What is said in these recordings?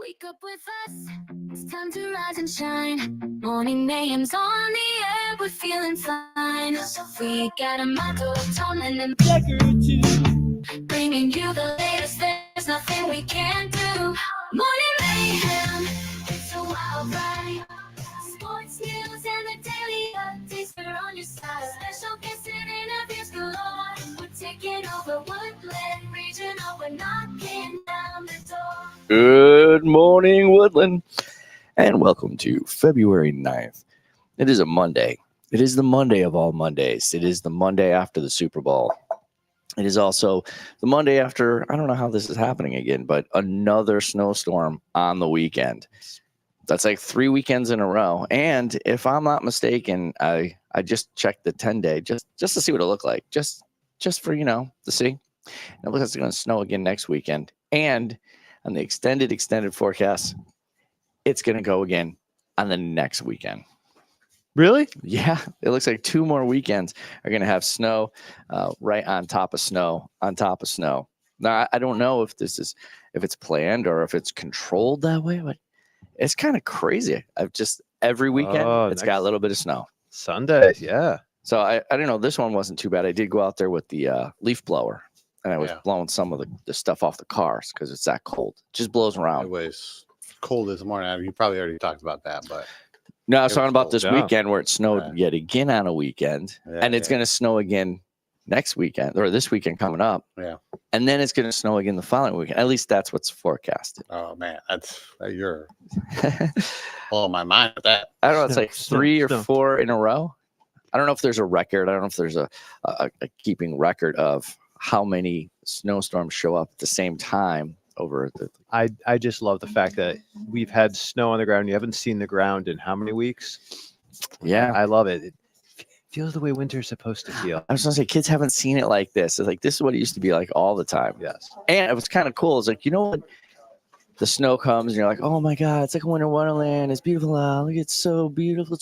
Wake up with us, it's time to rise and shine. Morning mayhem's on the air, we're feeling fine. We got a motto, Tomlin and Becker too. Bringing you the latest, there's nothing we can't do. Morning mayhem, it's a wild ride. Sports news and the daily updates are on your side. Special guests and interviews galore. We're taking over Woodland Regional, we're knocking down the door. Good morning, Woodland, and welcome to February 9th. It is a Monday. It is the Monday of all Mondays. It is the Monday after the Super Bowl. It is also the Monday after, I don't know how this is happening again, but another snowstorm on the weekend. That's like 3 weekends in a row. And if I'm not mistaken, I just checked the 10-day just to see what it looked like, just for, to see. And it looks like it's going to snow again next weekend. And on the extended forecast, it's going to go again on the next weekend. Really? Yeah, it looks like 2 more weekends are going to have snow right on top of snow, Now, I don't know if it's planned or if it's controlled that way, but it's kind of crazy. Every weekend, it's got a little bit of snow. Sunday, yeah. So I don't know. This one wasn't too bad. I did go out there with the leaf blower, and I was blowing some of the stuff off the cars because it's that cold. It just blows around. It was cold this morning. You probably already talked about that, but no, I was talking about cold. this weekend where it snowed yet again on a weekend, and it's going to snow again next weekend or this weekend coming up. Yeah, and then it's going to snow again the following weekend. At least that's what's forecasted. Oh man, you're blowing my mind with that. I don't know. It's like 3 or 4 in a row. I don't know if there's a record. I don't know if there's a keeping record of how many snowstorms show up at the same time over the. I just love the fact that we've had snow on the ground. You haven't seen the ground in how many weeks? Yeah, I love it. It feels the way winter's supposed to feel. I was gonna say, kids haven't seen it like this. It's like this is what it used to be like all the time. Yes, and it was kind of cool. It's like, you know what? The snow comes and you're like, oh my God, it's like a winter wonderland. It's beautiful out. Look, it's so beautiful.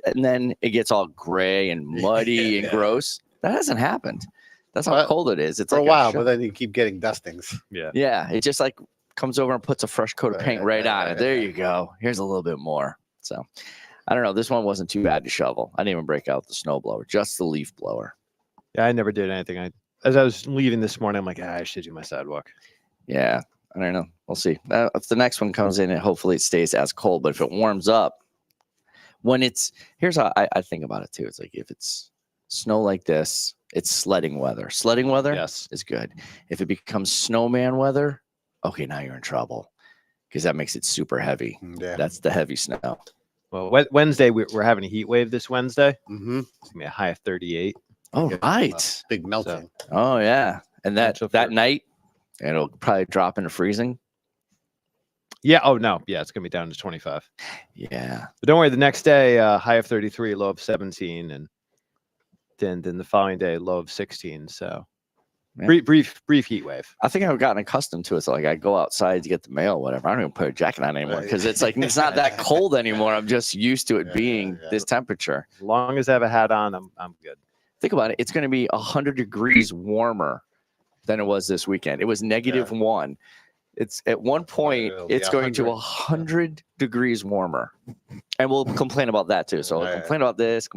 And then it gets all gray and muddy and gross. That hasn't happened. That's how cold it is. It's for like a while, but then you keep getting dustings. Yeah. It just like comes over and puts a fresh coat of paint right on it. There you go. Here's a little bit more. So I don't know. This one wasn't too bad to shovel. I didn't even break out the snow blower, just the leaf blower. Yeah, I never did anything. As I was leaving this morning, I'm like, I should do my sidewalk. Yeah. I don't know. We'll see. If the next one comes in, hopefully it stays as cold. But if it warms up, here's how I think about it too. It's like if it's snow like this, it's sledding weather. Sledding weather is good. If it becomes snowman weather, okay, now you're in trouble because that makes it super heavy. Yeah, that's the heavy snow. Well, Wednesday we're having a heat wave this Wednesday. Mm-hmm. It's gonna be a high of 38. Oh, right. Big melting. Oh yeah, and that night. And it'll probably drop into freezing. Yeah. Oh, no. Yeah, it's going to be down to 25. Yeah. But don't worry. The next day, high of 33, low of 17. And then the following day, low of 16. So brief heat wave. I think I've gotten accustomed to it. So like I go outside to get the mail or whatever. I don't even put a jacket on anymore because it's like it's not that cold anymore. I'm just used to it being this temperature. As long as I have a hat on, I'm good. Think about it. It's going to be 100 degrees warmer than it was this weekend. It was -1. It's at one point it's going to 100 degrees warmer, and we'll complain about that too. So we'll complain about this.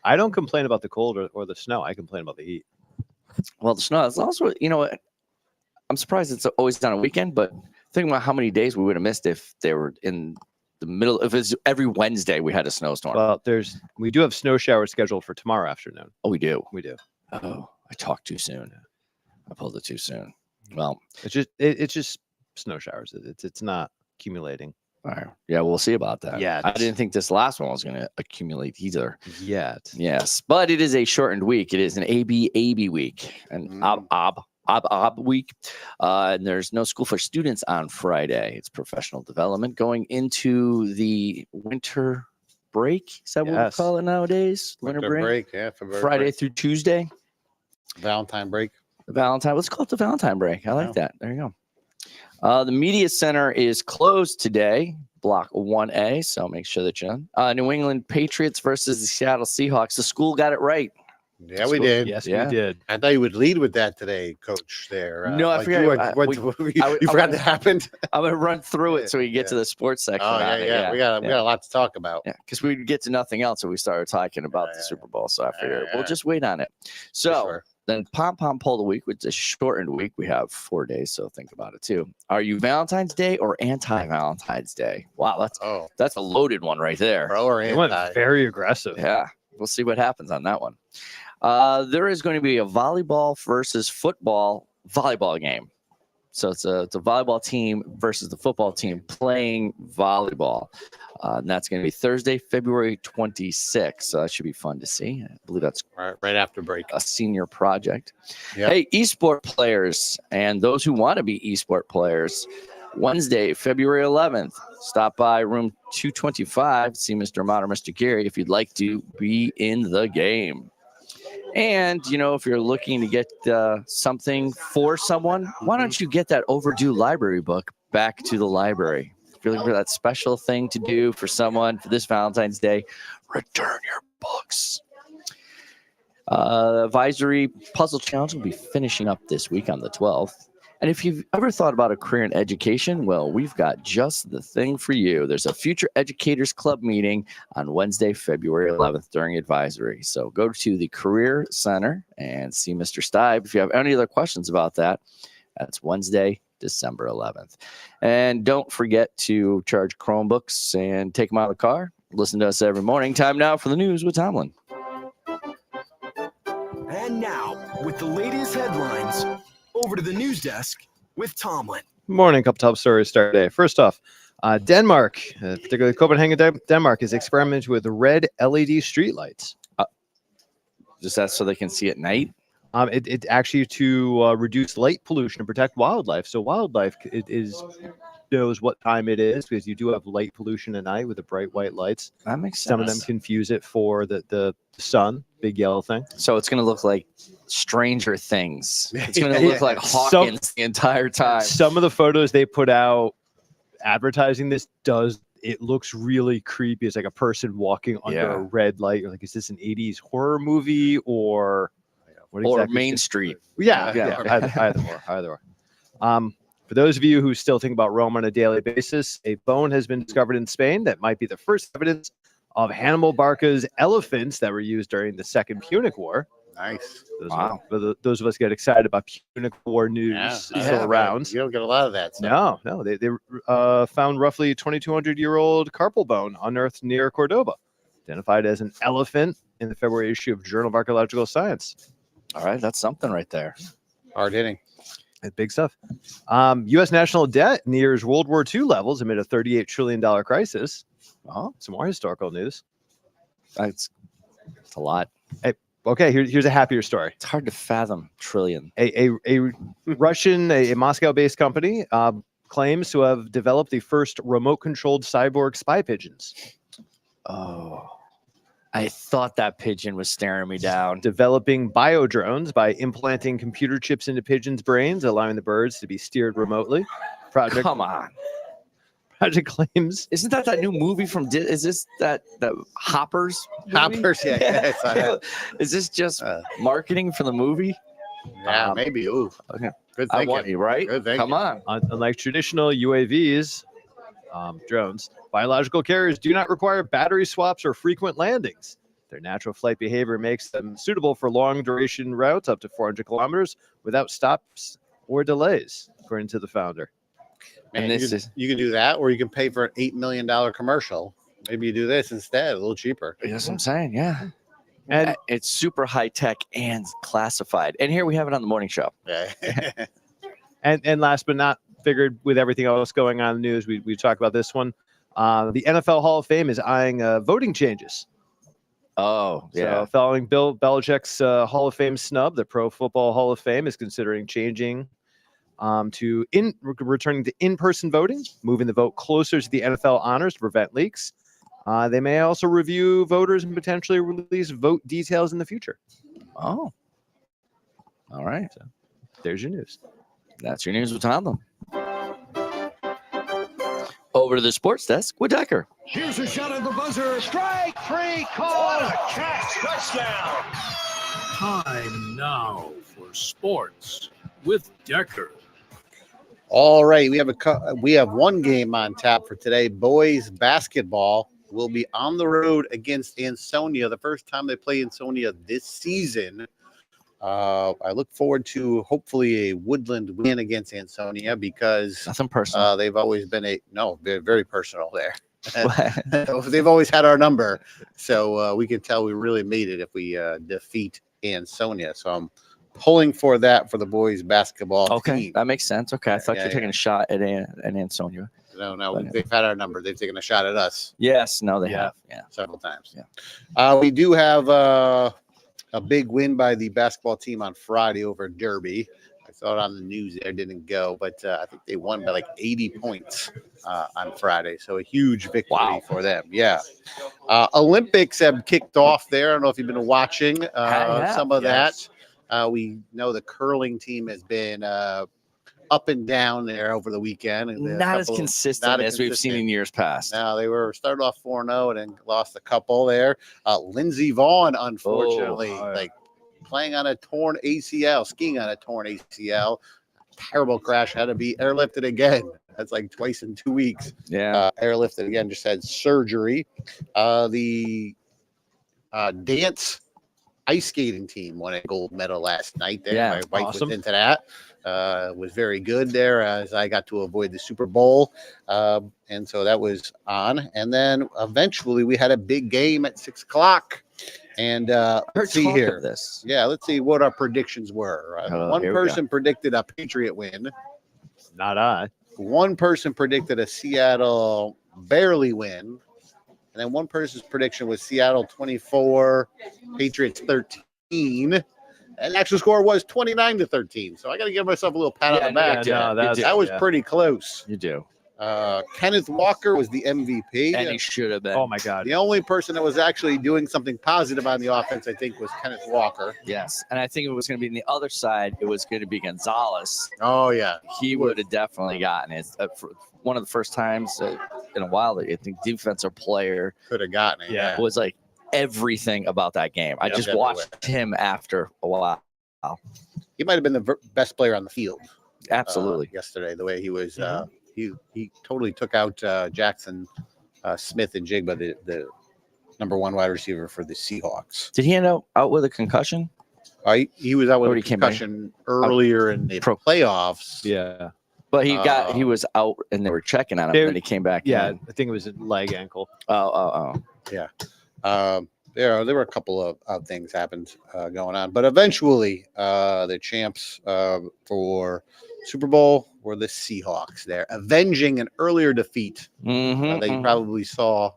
I don't complain about the cold or the snow. I complain about the heat. Well, the snow is also, I'm surprised it's always on a weekend, but think about how many days we would have missed if they were in the middle. If it's every Wednesday we had a snowstorm. Well, we do have snow showers scheduled for tomorrow afternoon. Oh, we do. Oh, I talked too soon. I pulled it too soon. Well, it's just snow showers. It's not accumulating. All right. Yeah, we'll see about that. Yeah, I didn't think this last one was going to accumulate either. Yet. Yes, but it is a shortened week. It is an AB week, an ob week. And there's no school for students on Friday. It's professional development going into the winter break. Is that what we call it nowadays? Winter break. Yeah, Friday through Tuesday. Valentine break. Let's call it the Valentine break. I like that. There you go. The media center is closed today, block 1A. So make sure that you're New England Patriots versus the Seattle Seahawks. The school got it right. Yeah, we did. Yes, Yeah. we did. I thought you would lead with that today, Coach. There. No, I like forgot- You, I- what, we- you forgot that happened. I'm gonna run through it so we can get to the sports section. Oh on it. yeah. We got a lot to talk about. Yeah, because we get to nothing else, and we started talking about Yeah, the yeah. Super Bowl. So I figured Yeah, we'll yeah. just wait on it. For So sure. then, Pom Pom Poll of the Week, which is a shortened week. We have 4 days, so think about it too. Are you Valentine's Day or anti-Valentine's Day? Wow, that's a loaded one right there. Pro or They went anti? very aggressive. Yeah, we'll see what happens on that one. There is going to be a volleyball versus football volleyball game. So it's a volleyball team versus the football team playing volleyball. And that's going to be Thursday, February 26th. So that should be fun to see. I believe that's Right after break. a senior project. Yep. Hey, esport players and those who want to be esport players, Wednesday, February 11th, stop by room 225, see Mr. Mott or Mr. Gary if you'd like to be in the game. And, if you're looking to get something for someone, why don't you get that overdue library book back to the library? If you're looking for that special thing to do for someone for this Valentine's Day, return your books. Advisory Puzzle Challenge will be finishing up this week on the 12th. And if you've ever thought about a career in education, well, we've got just the thing for you. There's a Future Educators Club meeting on Wednesday, February 11th during advisory. So go to the Career Center and see Mr. Stibe. If you have any other questions about that, that's Wednesday, December 11th. And don't forget to charge Chromebooks and take them out of the car. Listen to us every morning. Time now for the news with Tomlin. And now, with the latest headlines, over to the news desk with Tomlin. Morning, couple top stories start today. First off, Denmark, particularly Copenhagen, Denmark, is experimenting with red LED streetlights. Just that so they can see at night. It actually to reduce light pollution and protect wildlife. So wildlife knows what time it is because you do have light pollution at night with the bright white lights. That makes sense. Some of them confuse it for the sun, big yellow thing. So it's going to look like Stranger Things. It's going to Yeah. look like Hawkins the entire time. Some of the photos they put out advertising this it looks really creepy. It's like a person walking under a red light. You're like, is this an 80s horror movie or what Or exactly is Main this? Street. Yeah, Yeah. either or. For those of you who still think about Rome on a daily basis, a bone has been discovered in Spain that might be the first evidence of Hannibal Barca's elephants that were used during the Second Punic War. Nice. Those of us get excited about Punic War news still around. You don't get a lot of that stuff. No. They found roughly 2,200-year-old carpal bone unearthed near Cordoba, identified as an elephant in the February issue of Journal of Archaeological Science. All right, that's something right there. Hard hitting. That's big stuff. U.S. national debt nears World War II levels amid a $38 trillion crisis. Oh, Some more historical news. it's a lot. Okay, here's a happier story. It's hard to fathom trillion. A Russian, a Moscow-based company claims to have developed the first remote-controlled cyborg spy pigeons. Oh, I thought that pigeon was staring me down. Developing biodrones by implanting computer chips into pigeons' brains, allowing the birds to be steered remotely. Project Come on. claims Isn't that new movie from is this that Hoppers? movie? Hoppers, yeah. I saw that. Is this just marketing for the movie? Yeah, maybe. Ooh. Okay. Good I thinking. want you, right? Good thinking. Come on. unlike traditional UAVs, drones, biological carriers do not require battery swaps or frequent landings. Their natural flight behavior makes them suitable for long duration routes up to 400 kilometers without stops or delays, according to the founder. Man, And you can do that, or you can pay for an $8 million commercial. Maybe you do this instead, a little cheaper. That's what I'm saying. Yeah. And It's super high tech and classified. And here we have it on the morning show. Yeah. and last but not figured, with everything else going on in the news, we talk about this one. The NFL Hall of Fame is eyeing voting changes. Oh, yeah. So following Bill Belichick's Hall of Fame snub, the Pro Football Hall of Fame is considering changing to returning to in-person voting, moving the vote closer to the NFL honors to prevent leaks. They may also review voters and potentially release vote details in the future. Oh. All right. So there's your news. That's your news with Tomlin. Over to the sports desk with Decker. Here's a shot at the buzzer. Strike three, call. What a catch. Touchdown. Time now for sports with Decker. All right, we have one game on tap for today. Boys basketball will be on the road against Ansonia, the first time they play Ansonia this season. I look forward to hopefully a Woodland win against Ansonia because Nothing personal. they've always been they're very personal there. They've always had our number, so we can tell we really made it if we defeat Ansonia. So I'm pulling for that for the boys basketball Okay, team. that makes sense. Okay, I thought Yeah, you were taking a shot at Ansonia. No, they've had our number. They've taken a shot at us Yes, no, they Yeah. have. Yeah. several times. Yeah. We do have a big win by the basketball team on Friday over Derby. I saw it on the news there, didn't go, but I think they won by like 80 points on Friday. So a huge victory Wow. for them. Yeah. Olympics have kicked off there. I don't know if you've been watching have, some of yes. that. We know the curling team has been up and down there over the weekend. And Not as consistent as we've seen in years past. Now they were started off 4-0 and then lost a couple there. Lindsey Vaughn, unfortunately, playing on a torn ACL, skiing on a torn ACL. Terrible crash. Had to be airlifted again. That's like twice in 2 weeks. Yeah. Airlifted again. Just had surgery. The dance ice skating team won a gold medal last night. There, Yeah, my wife awesome. was into that. Was very good there as I got to avoid the Super Bowl. And so that was on. And then eventually we had a big game at 6:00. And let's see Talk here. of this. Yeah, let's see what our predictions were. One here we go. person predicted a Patriot win. Not I. One person predicted a Seattle barely win. And then one person's prediction was Seattle 24, Patriots 13. And the actual score was 29-13. So I got to give myself a little pat on the back. Yeah, no, that was yeah. pretty close. You do. Kenneth Walker was the MVP. And he should have been. Oh my God. The only person that was actually doing something positive on the offense, I think, was Kenneth Walker. Yes. And I think it was going to be on the other side. It was going to be Gonzalez. Oh, yeah. He would have definitely gotten it. For one of the first times in a while that I think defensive player Could have gotten it. Yeah. was like everything about that game. I Yeah, just everywhere. watched him after a while. He might have been the best player on the field. Absolutely. Yesterday, the way he was, Mhm. he totally took out Jackson Smith and Jigba, the number one wide receiver for the Seahawks. Did he end up out with a concussion? He was out with Already a came back. concussion earlier in the Pro- playoffs. Yeah. But he was out and they were checking on him They- and then he came back Yeah. in. I think it was a leg ankle. Oh. There were a couple of things happened going on, but eventually the champs for Super Bowl were the Seahawks. There, avenging an earlier defeat Mhm, that you mhm. probably saw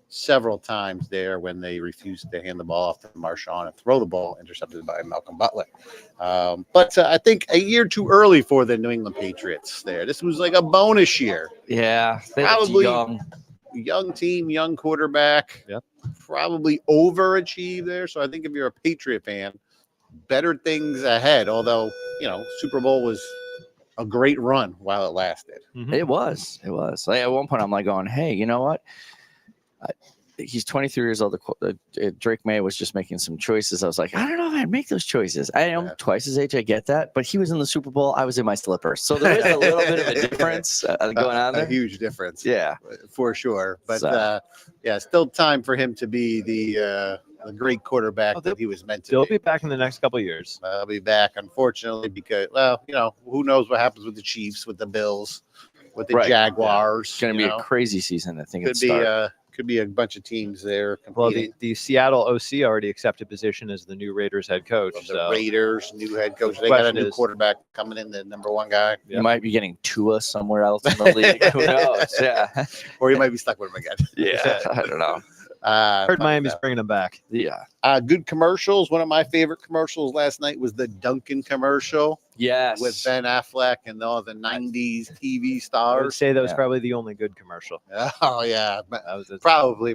several times there when they refused to hand the ball off to Marshawn and throw the ball, intercepted by Malcolm Butler. But I think a year too early for the New England Patriots there. This was like a bonus year. Yeah. They looked Probably- young. Young team, young quarterback. Yep. Probably overachieved there. So I think if you're a Patriot fan, better things ahead. Although, Super Bowl was a great run while it lasted. It was. Like, at one point, I'm like going, hey, you know what? He's 23 years old. Drake May was just making some choices. I was like, I don't know if I'd make those choices. I am Yeah. twice his age. I get that. But he was in the Super Bowl. I was in my slippers. So there is a little bit of a difference going on A there. huge difference. Yeah. For sure. But So- still time for him to be the great quarterback Oh, that he was meant to They'll be. be back in the next couple of years. I'll be back, unfortunately, because who knows what happens with the Chiefs, with the Bills, with the Right. Jaguars. It's going to be a crazy season. I think could it's be a bunch of teams there Well, competing. the Seattle OC already accepted position as the new Raiders head coach. The So Raiders, new head coach. They got a Question new is- quarterback coming in, the number one guy, You might be getting Tua somewhere else in the league. Who knows? Yeah. or you might be stuck with him again. Yeah. I don't know. heard But, Miami's bringing them back. Yeah. good commercials. One of my favorite commercials last night was the Dunkin' commercial Yes. with Ben Affleck and all the '90s TV I would stars. say that was Yeah. probably the only good commercial. Oh yeah, That was probably.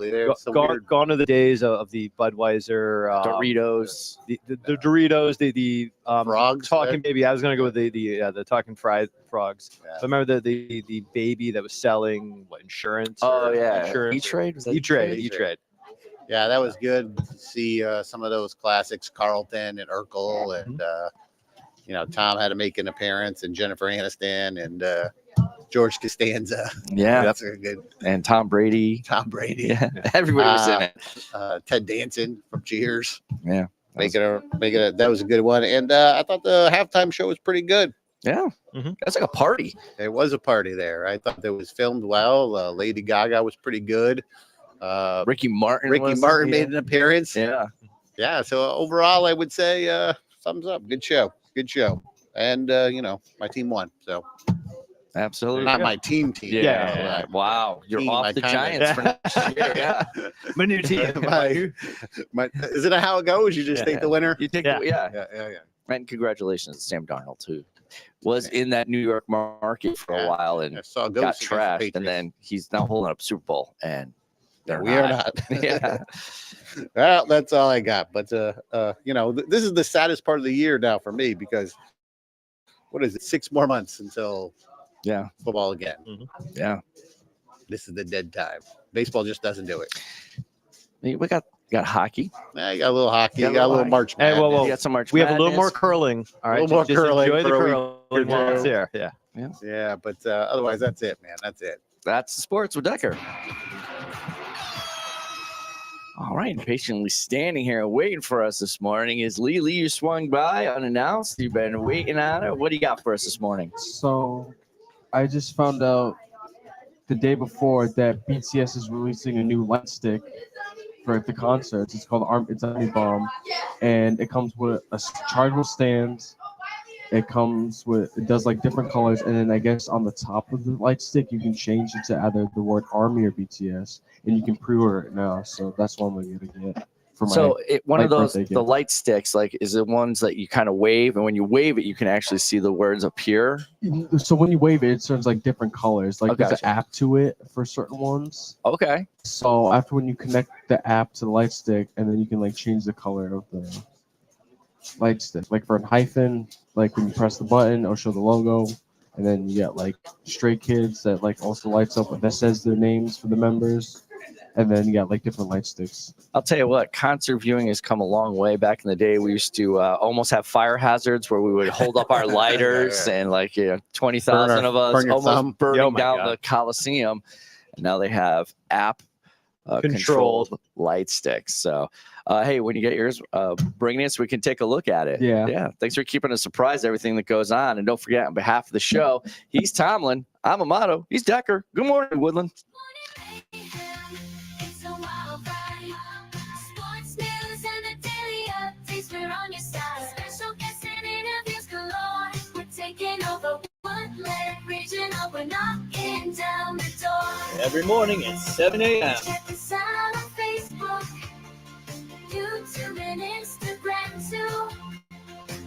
There's some gone, weird. gone are the days of the Budweiser, Doritos. the Doritos, the Frogs talking there? baby. I was gonna go with the talking fried frogs. Yeah. But remember the baby that was selling insurance? Oh or yeah. insurance. E-Trade was that E-Trade. E-Trade. E-Trade. Yeah, that was good to see some of those classics, Carlton and Urkel, and Tom had to make an appearance, and Jennifer Aniston and George Costanza. Yeah. That's a good. And Tom Brady. Tom Brady. Yeah, everybody was in it. Ted Danson from Cheers. Yeah. That was a good one. And I thought the halftime show was pretty good. Yeah. Mhm. That's like a party. There was a party there. I thought that was filmed well. Lady Gaga was pretty good. Ricky Martin. Made an appearance. Yeah. Yeah. So overall, I would say thumbs up. Good show. And my team won. So Absolutely. not my team. Yeah. Wow. You're Team, off I the kinda- Giants for next year. Yeah. My new team. Isn't that how it goes? You just take the winner. You take Yeah. yeah. And congratulations to Sam Darnold, who was in that New York market for a while and I saw got Ghosts against the trashed, Patriots. and then he's now holding up Super Bowl, and we are not. Yeah. Well, that's all I got. But this is the saddest part of the year now for me because what is it? 6 more months until football again. Yeah. This is the dead time. Baseball just doesn't do it. We got hockey. You got a little hockey. Got You got a little hockey. March Hey, Madness. whoa. We got some March We have a little more Madness. curling. All right. little more just curling enjoy the for a week curling or while it's two. here. Yeah. Yeah, but otherwise, that's it, man. That's it. That's the sports with Decker. All right, patiently standing here waiting for us this morning is Lee. Lee, you swung by unannounced. You've been waiting on it. What do you got for us this morning? So, I just found out the day before that BTS is releasing a new light stick for the concerts. It's called It's Army Bomb, and it comes with a chargeable stand. It does like different colors, and then I guess on the top of the light stick you can change it to either the word Army or BTS, and you can pre-order it now. So that's one I'm gonna get for my. So one of like those, birthday the gift. light sticks, like is it ones that you kind of wave, and when you wave it, you can actually see the words appear. So when you wave it, it turns like different colors. Like there's gotcha. an app to it for certain ones. Okay. So after when you connect the app to the light stick, and then you can like change the color of the light stick. Like for a hyphen, like when you press the button, it'll show the logo, and then you got like Stray Kids that like also lights up that says their names for the members, and then you got like different light sticks. I'll tell you what, concert viewing has come a long way. Back in the day, we used to almost have fire hazards where we would hold up our lighters and 20,000 of us burn your thumb. almost burning Oh my down God. the Coliseum. And now they have app controlled light sticks. So, hey, when you get yours, bring it so we can take a look at it. Yeah. Thanks for keeping us surprised everything that goes on. And don't forget, on behalf of the show, he's Tomlin. I'm Amato. He's Decker. Good morning, Woodland. It's a wild ride. Sports news and the daily updates, we're on your side. Special guests and interviews galore. We're taking over Woodland Regional. We're knocking down the door. Every morning at 7 a.m. Check us out on Facebook, YouTube, and Instagram too.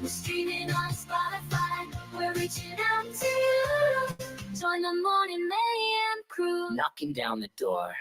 We're streaming on Spotify. We're reaching out to you. Join the Morning Mayhem crew. Knocking down the door.